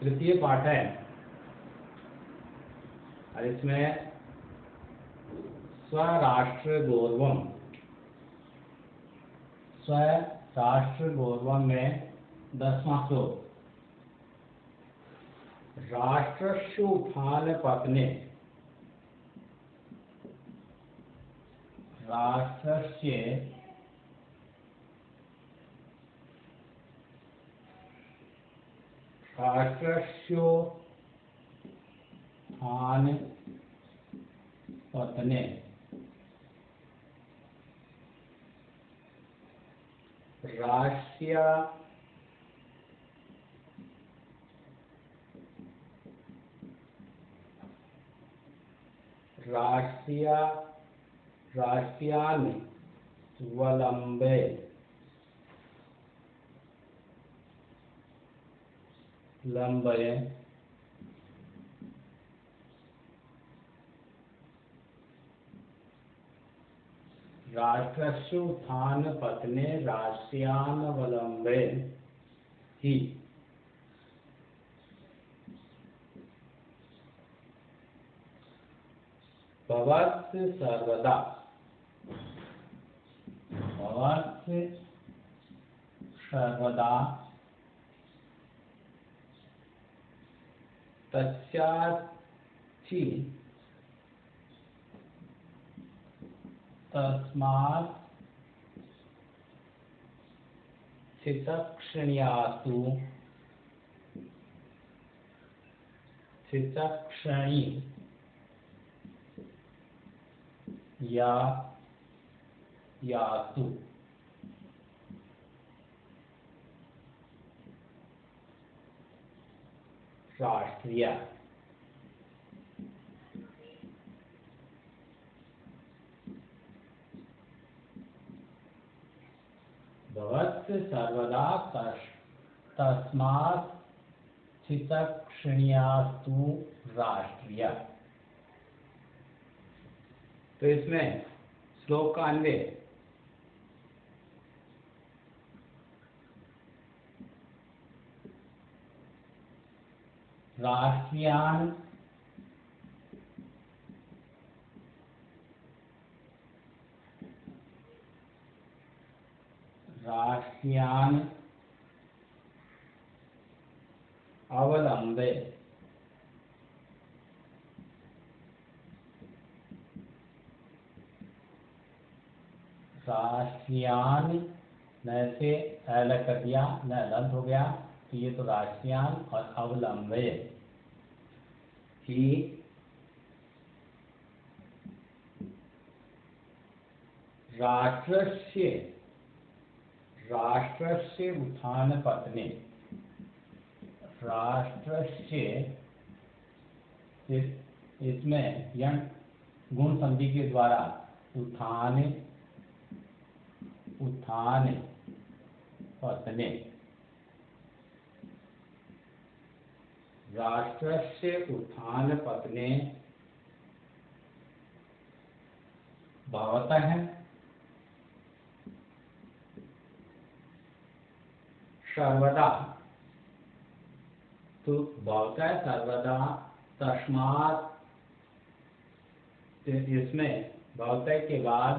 तृतीय पाठ है और इसमें स्वराष्ट्र गौरवम में 10वां श्लोक। राष्ट्रस्य उत्थान पतने, राष्ट्रस्य उत्थान पतने राष्ट्रियान्वलम्बे राष्ट्रस्य उत्थान पतने राष्ट्रियानवलम्बे ही भवत् सर्वदा तस्याचि तस्मात् चित्तक्षणीयास्तु यास्तु राष्ट्रीय भवत् सर्वदा तस्मात् चित्तक्षणीयास्तु राष्ट्रीय। तो इसमें श्लोक का अन्वय राष्ट्रियान अवलंबे राष्ट्रियान न से अल कर दिया, न लंत हो गया, तो ये तो राष्ट्रियान और अवलंबे ही राष्ट्रस्य उत्थान पतने, राष्ट्रस्य इसमें यण गुण संधि के द्वारा उत्थान पतने, राष्ट्रस्य उत्थान पतने भवतः सर्वदा, तो भवतः सर्वदा तस्मात्, इसमें भवतः के बाद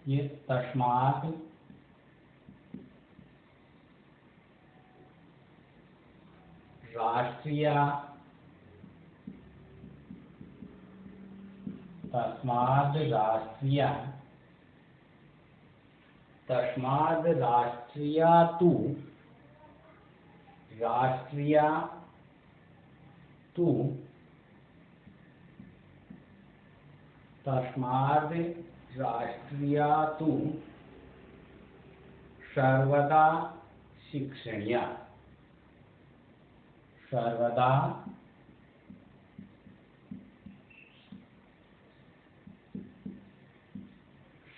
ये तस्मात् राष्ट्रीय, तस्मात् राष्ट्रीय तु तस्मात् राष्ट्रीय तु सर्वदा शिक्षणीय, सर्वदा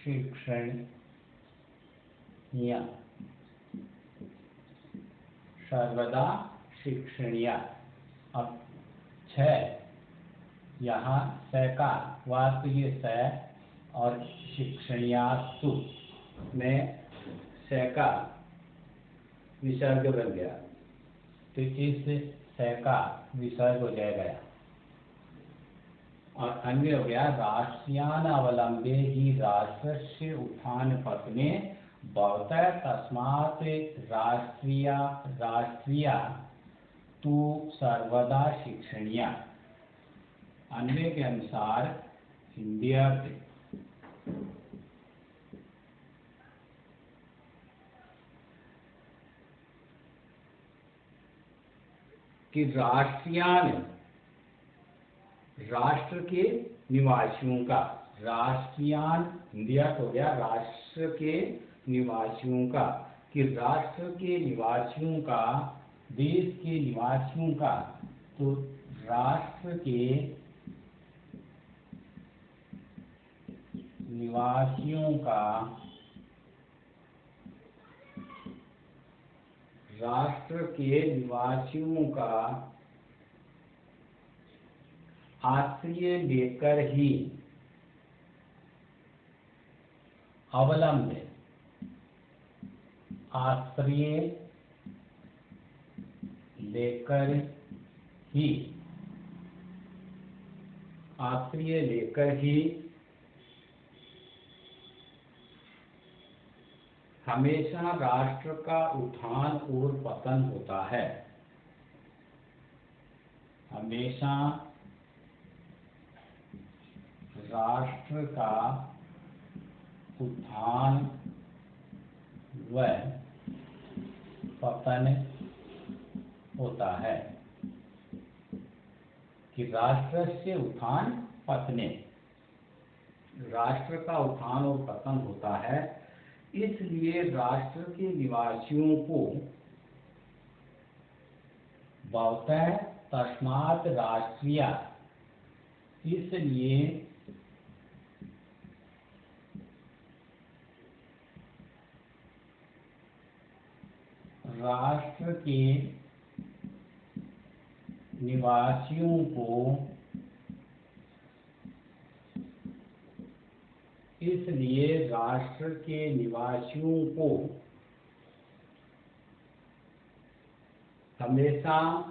शिक्षणीय, सर्वदा शिक्षणीय। अब 6 यहाँ स का वास्तु ये स और शिक्षणीयास्तु में स का विसर्ग बन गया। तो इस स का विसर्ग हो जाएगा यहाँ। और अन्वय हो गया राष्ट्रियान अवलंबे ही राष्ट्रस्य उत्थान पतने भवतः तस्मात् राष्ट्रिया तू सर्वदा शिक्षणीया। अन्वय के अनुसार हिंदी अर्थ कि राष्ट्रियान राष्ट्र के निवासियों का, राष्ट्रियान हिंदी अर्थ हो गया राष्ट्र के निवासियों का, कि राष्ट्र के निवासियों का, देश के निवासियों का, तो राष्ट्र के निवासियों का, राष्ट्र के निवासियों का आश्रय लेकर ही अवलंब, आश्रय लेकर ही, आश्रय लेकर ही हमेशा राष्ट्र का उत्थान और पतन होता है। हमेशा राष्ट्र का उत्थान व पतन होता है। कि राष्ट्र से उत्थान पतने, राष्ट्र का उत्थान और पतन होता है, इसलिए राष्ट्र के निवासियों को भवतः तस्मात् राष्ट्रिया, इसलिए राष्ट्र के निवासियों को, इसलिए राष्ट्र के निवासियों को हमेशा,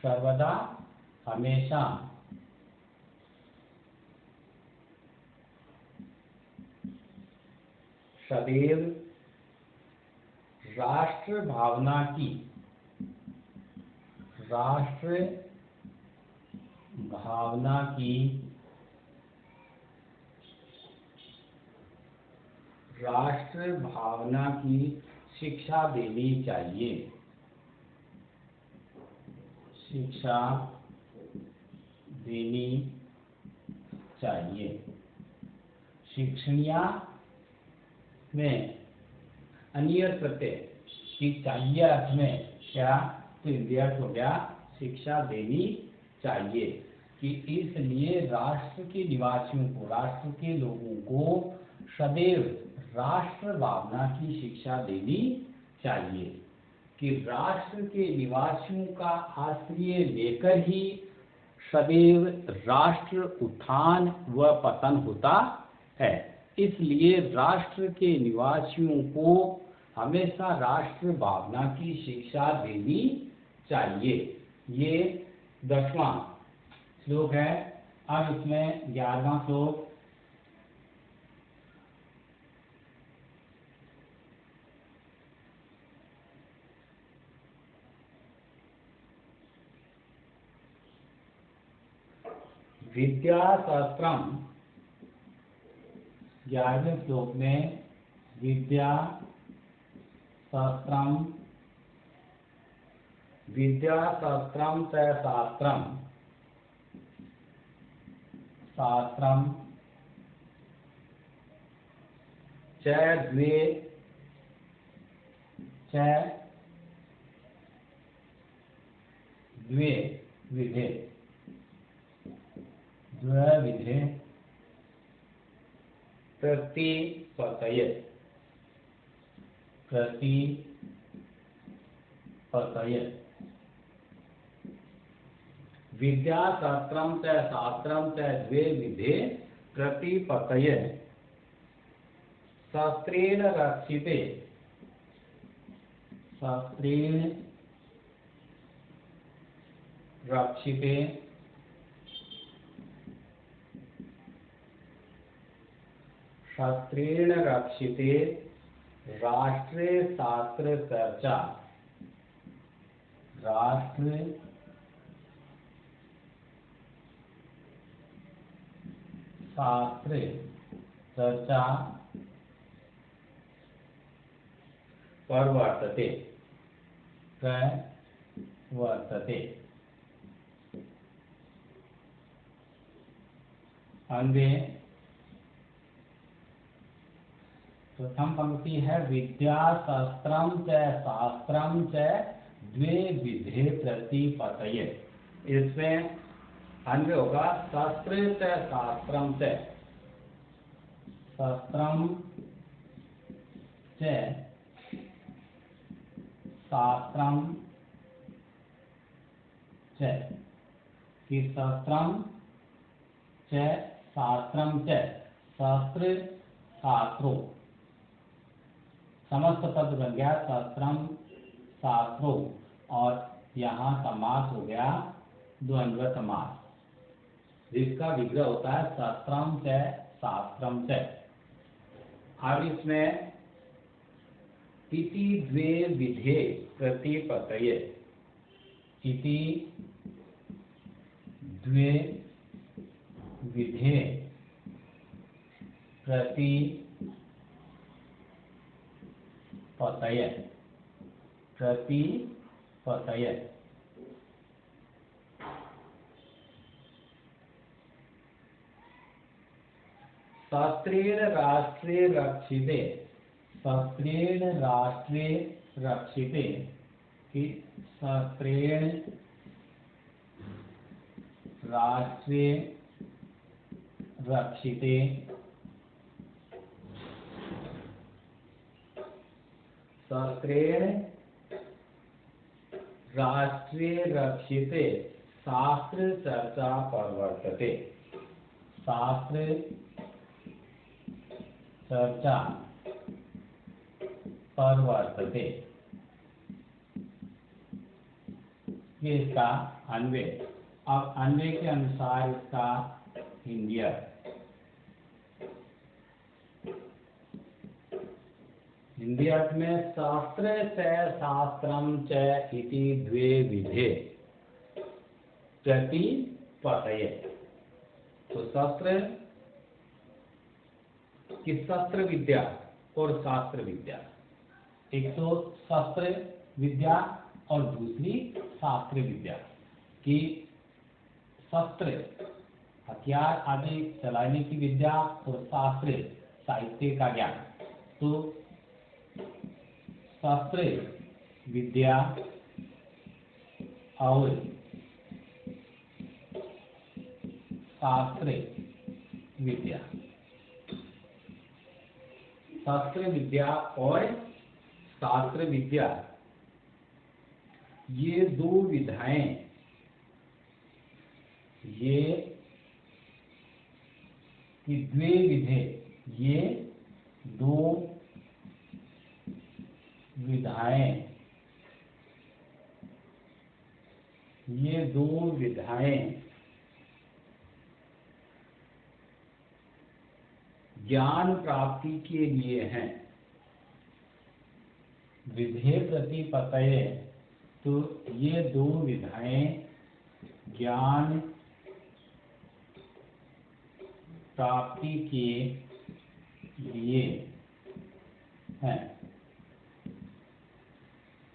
सर्वदा, हमेशा सदैव राष्ट्र भावना की, राष्ट्र भावना की, राष्ट्र भावना की शिक्षा देनी चाहिए। शिक्षा देनी चाहिए। शिक्षणीया में अनियत प्रत्यय कि चाहिए अर्थ में क्या, तो हिंदी अर्थ हो गया शिक्षा देनी चाहिए। कि इसलिए राष्ट्र के निवासियों को, राष्ट्र के लोगों को सदैव राष्ट्र भावना की शिक्षा देनी चाहिए। कि राष्ट्र के निवासियों का आश्रय लेकर ही सदैव राष्ट्र उत्थान व पतन होता है। इसलिए राष्ट्र के निवासियों को हमेशा राष्ट्र भावना की शिक्षा देनी चाहिए। ये 10वां श्लोक है। अब इसमें 11वां श्लोक। विद्याशास्त्रम, 11वें श्लोक में विद्याशास्त्रम, विद्याशास्त्रम च शास्त्रम, शास्त्रम च द्वे, च द्वे विधे, द्विविधे प्रतिपतये, प्रतिपतये। विद्याशास्त्रम च शास्त्रम च द्वे विधे प्रतिपतये, शास्त्रेण रक्षिते शस्त्रेण रक्षिते शस्त्रेण रक्षिते राष्ट्रे शास्त्र चर्चा राष्ट्र शास्त्रे चर्चा प्रवर्तते अन्वे प्रथम पंक्ति है विद्या शास्त्रम च द्वे विधे प्रतिपतये। इसमें अन्वय होगा शास्त्र च शास्त्रम च शास्त्रम च शास्त्रम च कि शास्त्रम च शास्त्रम च शास्त्र शास्त्रों समस्त पद बन गया शास्त्रम शास्त्रों और यहाँ समास हो गया द्वंद्व समास जिसका विग्रह होता है शास्त्रम च शास्त्रम च। अब इसमें इति द्वे विधे प्रतिपतये इति द्वे विधे प्रतिपतये शास्त्रेण राष्ट्रे रक्षिते शास्त्रेण राष्ट्रे रक्षिते कि शास्त्रेण राष्ट्रे रक्षिते शास्त्रेण राष्ट्रे रक्षिते शास्त्र चर्चा प्रवर्तते शास्त्र चर्चा प्रवर्तते। ये इसका अन्वय। अब अन्वय के अनुसार इसका हिंदी हिंदी अर्थ में शास्त्र च शास्त्रम च इति द्वे विधे प्रतिपतये। तो शास्त्र की शस्त्र विद्या और शास्त्र विद्या एक तो शस्त्र विद्या और दूसरी शास्त्र विद्या की शस्त्र हथियार आदि चलाने की विद्या और शास्त्र साहित्य का ज्ञान। तो शास्त्र विद्या और शास्त्र विद्या शास्त्र विद्या और शास्त्र विद्या ये दो विधाएं ये कि द्वे विधे ये दो विधाएं ये दो विधाएं ज्ञान प्राप्ति के लिए हैं। विधे प्रतिपतये तो ये दो विधाएं ज्ञान प्राप्ति के लिए हैं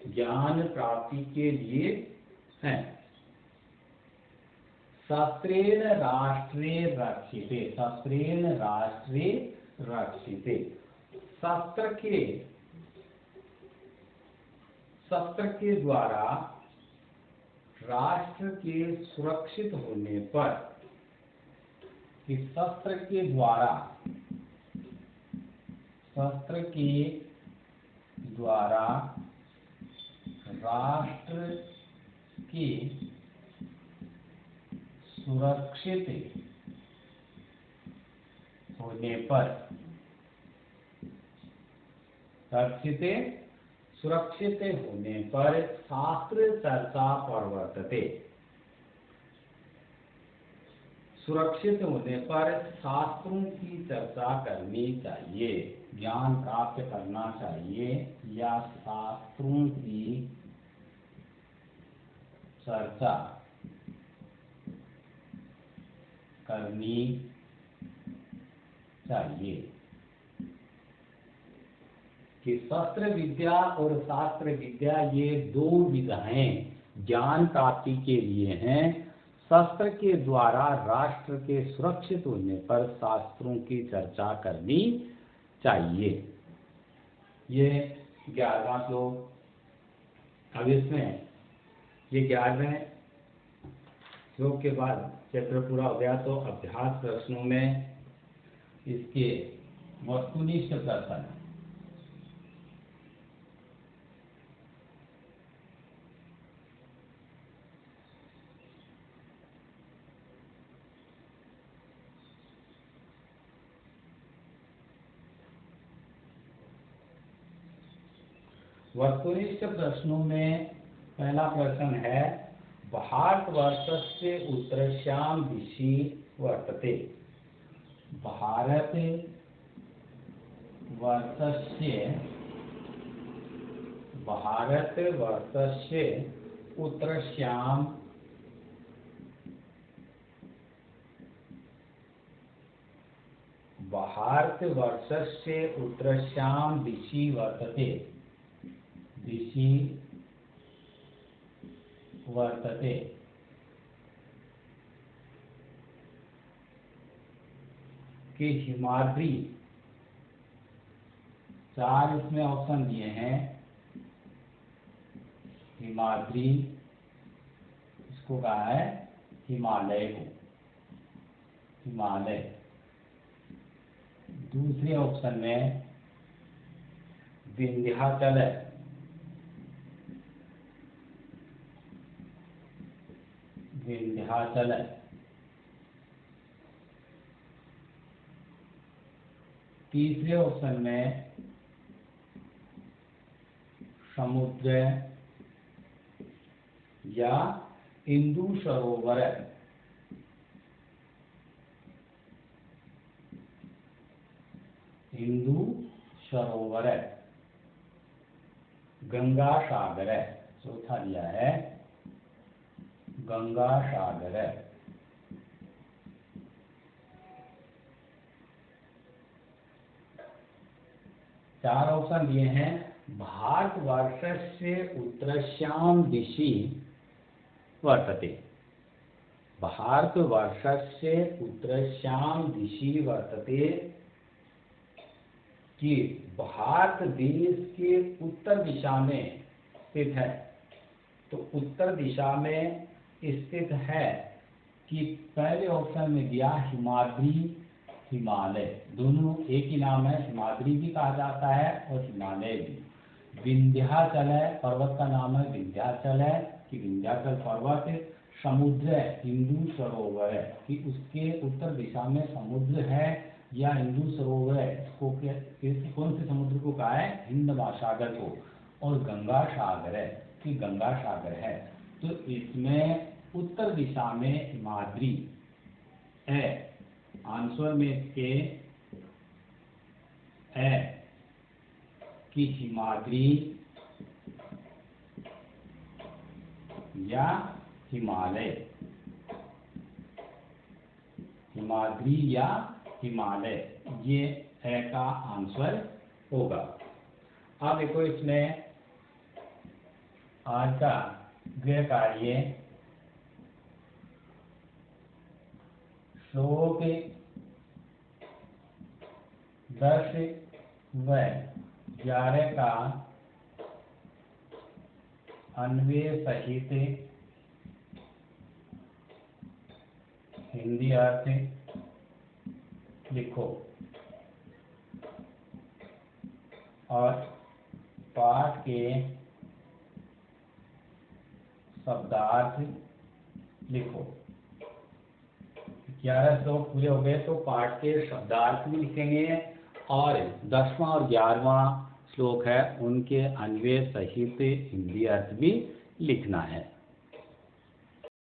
ज्ञान प्राप्ति के लिए हैं। शास्त्रेण राष्ट्रे रक्षिते शास्त्रेण राष्ट्रे रक्षिते शास्त्र के द्वारा राष्ट्र के सुरक्षित होने पर कि शस्त्र के द्वारा राष्ट्र के सुरक्षित होने पर रक्षिते सुरक्षित होने पर शास्त्र चर्चा प्रवर्तते। सुरक्षित होने पर शास्त्रों की चर्चा करनी चाहिए, ज्ञान प्राप्त करना चाहिए या शास्त्रों की चर्चा करनी चाहिए। कि शस्त्र विद्या और शास्त्र विद्या ये दो विधाएं ज्ञान प्राप्ति के लिए हैं। शस्त्र के द्वारा राष्ट्र के सुरक्षित होने पर शास्त्रों की चर्चा करनी चाहिए। ये 11वां श्लोक। अब इसमें ये 11वें श्लोक के बाद चैप्टर पूरा हो गया तो अभ्यास प्रश्नों में इसके वस्तुनिष्ठ प्रश्न। वस्तुनिष्ठ प्रश्नों में पहला प्रश्न है भारतवर्षस्य उत्तरस्यां दिशि वर्तते। भारतवर्षस्य उत्तरस्यां दिशि वर्तते। दिशि वर्तते। कि हिमाद्री, 4 इसमें ऑप्शन दिए हैं। हिमाद्री इसको कहा है हिमालय को, हिमालय। दूसरे ऑप्शन में विंध्याचल है, विंध्याचल है। तीसरे ऑप्शन में समुद्र या इंदु सरोवर है। इंदु सरोवर है, गंगा सागर है। चौथा दिया है गंगा सागर है। चार ऑप्शन दिए हैं भारतवर्षस्य उत्तरस्यां दिशि वर्तते। भारतवर्षस्य उत्तरस्यां दिशि वर्तते कि भारत देश के उत्तर दिशा में स्थित है। तो उत्तर दिशा में स्थित है कि पहले ऑप्शन में दिया हिमाद्री, हिमालय, दोनों एक ही नाम है। हिमाद्री भी कहा जाता है और हिमालय भी। विंध्याचल है, पर्वत का नाम है विंध्याचल है कि विंध्याचल पर्वत। समुद्र है, हिंदू सरोवर है कि उसके उत्तर दिशा में समुद्र है या हिंदू सरोवर है। इसको कौन से समुद्र को कहा है? हिंद महासागर को। और गंगा सागर है कि गंगा सागर है। तो इसमें उत्तर दिशा में हिमाद्री है। आंसर में इसके है कि हिमाद्री या हिमालय, हिमाद्री या हिमालय, ये है का आंसर होगा। अब देखो इसमें आज का गृह कार्य श्लोक 10 व 11 का अन्वय सहित हिंदी अर्थ लिखो और पाठ के शब्दार्थ लिखो। 11 श्लोक पूरे हो गए तो पाठ के शब्दार्थ भी लिखेंगे और 10वां और 11वां श्लोक है उनके अन्वय सहित हिंदी अर्थ भी लिखना है।